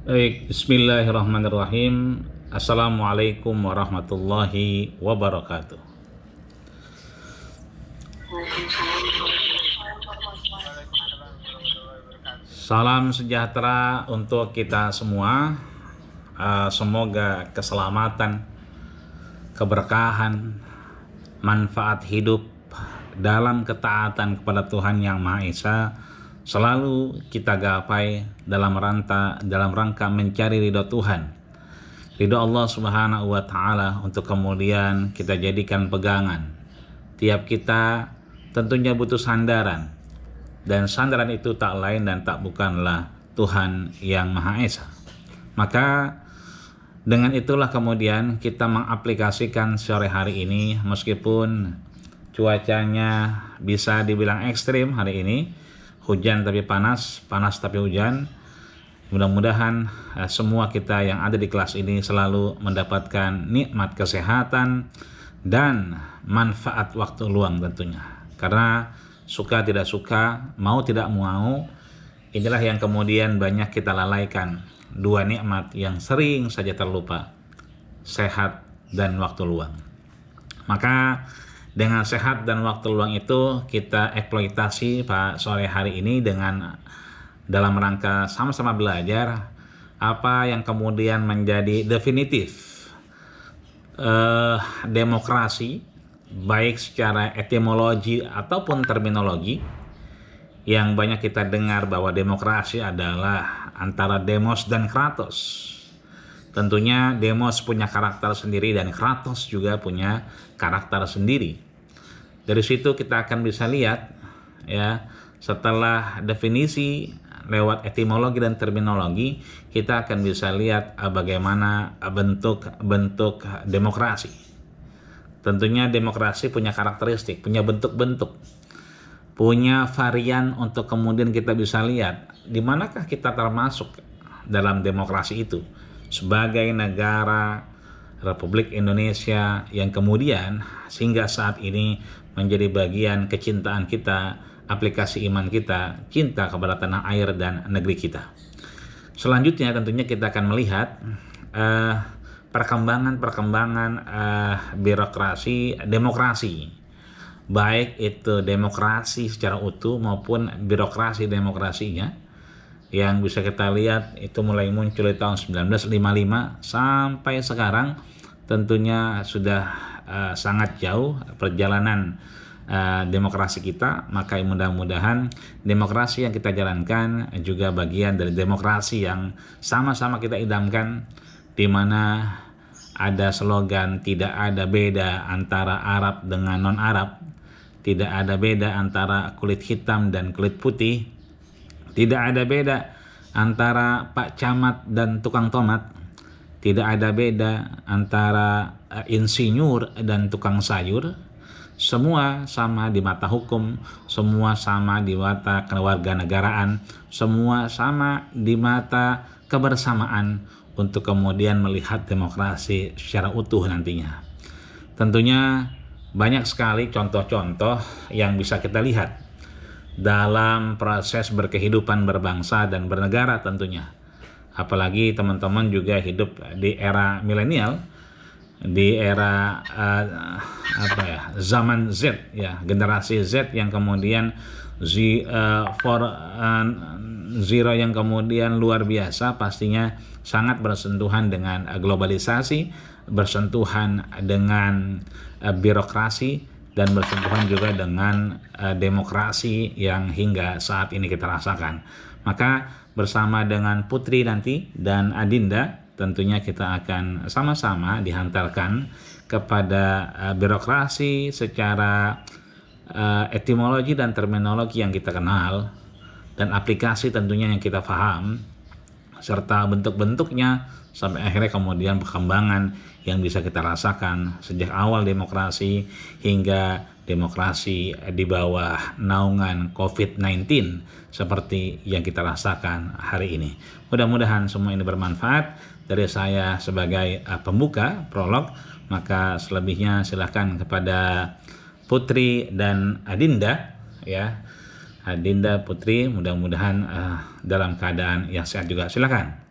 Baik, bismillahirrahmanirrahim. Assalamualaikum warahmatullahi wabarakatuh. Salam sejahtera untuk kita semua. Semoga keselamatan, keberkahan, manfaat hidup dalam ketaatan kepada Tuhan Yang Maha Esa selalu kita gapai dalam rangka mencari ridho Tuhan, ridho Allah Subhanahu wa Ta'ala, untuk kemudian kita jadikan pegangan. Tiap kita tentunya butuh sandaran, dan sandaran itu tak lain dan tak bukanlah Tuhan Yang Maha Esa. Maka dengan itulah kemudian kita mengaplikasikan sore hari ini, meskipun cuacanya bisa dibilang ekstrim hari ini, hujan tapi panas, panas tapi hujan. Mudah-mudahan semua kita yang ada di kelas ini selalu mendapatkan nikmat kesehatan dan manfaat waktu luang tentunya. Karena suka tidak suka, mau tidak mau, inilah yang kemudian banyak kita lalaikan. Dua nikmat yang sering saja terlupa, sehat dan waktu luang. Maka dengan sehat dan waktu luang itu kita eksploitasi Pak sore hari ini dengan dalam rangka sama-sama belajar apa yang kemudian menjadi definitif demokrasi, baik secara etimologi ataupun terminologi. Yang banyak kita dengar bahwa demokrasi adalah antara demos dan kratos. Tentunya demos punya karakter sendiri dan kratos juga punya karakter sendiri. Dari situ kita akan bisa lihat, ya, setelah definisi lewat etimologi dan terminologi, kita akan bisa lihat bagaimana bentuk-bentuk demokrasi. Tentunya demokrasi punya karakteristik, punya bentuk-bentuk, punya varian untuk kemudian kita bisa lihat di manakah kita termasuk dalam demokrasi itu sebagai negara Republik Indonesia yang kemudian hingga saat ini menjadi bagian kecintaan kita, aplikasi iman kita, cinta kepada tanah air dan negeri kita. Selanjutnya tentunya kita akan melihat perkembangan birokrasi demokrasi, baik itu demokrasi secara utuh maupun birokrasi demokrasinya, yang bisa kita lihat itu mulai muncul di tahun 1955 sampai sekarang. Tentunya sudah sangat jauh perjalanan demokrasi kita. Maka mudah-mudahan demokrasi yang kita jalankan juga bagian dari demokrasi yang sama-sama kita idamkan, di mana ada slogan tidak ada beda antara Arab dengan non-Arab, tidak ada beda antara kulit hitam dan kulit putih, tidak ada beda antara Pak Camat dan tukang tomat, tidak ada beda antara insinyur dan tukang sayur. Semua sama di mata hukum, semua sama di mata kewarganegaraan, semua sama di mata kebersamaan untuk kemudian melihat demokrasi secara utuh nantinya. Tentunya banyak sekali contoh-contoh yang bisa kita lihat dalam proses berkehidupan berbangsa dan bernegara tentunya. Apalagi teman-teman juga hidup di era milenial, di era zaman Z, ya, generasi Z yang kemudian zero yang kemudian luar biasa, pastinya sangat bersentuhan dengan globalisasi, bersentuhan dengan birokrasi, dan bersentuhan juga dengan demokrasi yang hingga saat ini kita rasakan. Maka bersama dengan Putri nanti dan Adinda tentunya kita akan sama-sama dihantarkan kepada birokrasi secara etimologi dan terminologi yang kita kenal, dan aplikasi tentunya yang kita paham, serta bentuk-bentuknya sampai akhirnya kemudian perkembangan yang bisa kita rasakan sejak awal demokrasi hingga demokrasi di bawah naungan COVID-19 seperti yang kita rasakan hari ini. Mudah-mudahan semua ini bermanfaat. Dari saya sebagai pembuka, prolog, maka selebihnya silahkan kepada Putri dan Adinda, ya. Adinda, Putri, mudah-mudahan dalam keadaan yang sehat juga. Silakan.